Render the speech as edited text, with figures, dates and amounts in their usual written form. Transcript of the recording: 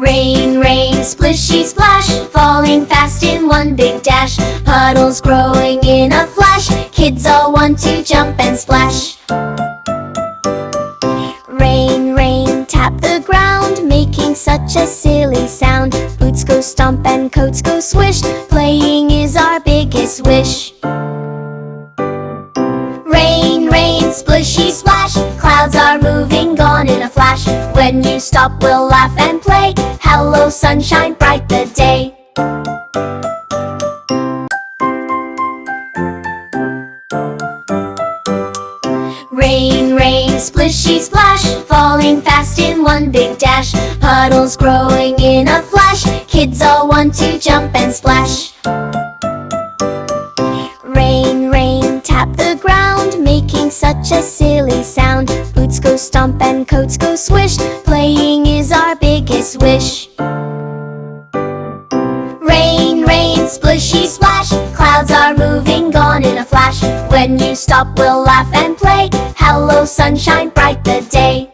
Rain, rain, splishy splash, falling fast in one big dash. Puddles growing in a flash, kids all want to jump and splash. Rain, rain, tap the ground, making such a silly sound. Boots go stomp and coats go swish, playing is our biggest wish. Rain, rain, splishy splash, clouds are moving gone in a flash. When you stop we'll laugh and play, hello sunshine, bright the day. Rain, rain, splishy splash, falling fast in one big dash. Puddles growing in a flash, kids all want to jump and splash. Rain, rain, tap the ground, making such a silly sound. Boots go stomp and coats go swish, playing is our biggest wish. Rain, rain, splishy splash, clouds are moving gone in a flash. When you stop we'll laugh and play, hello sunshine, bright the day.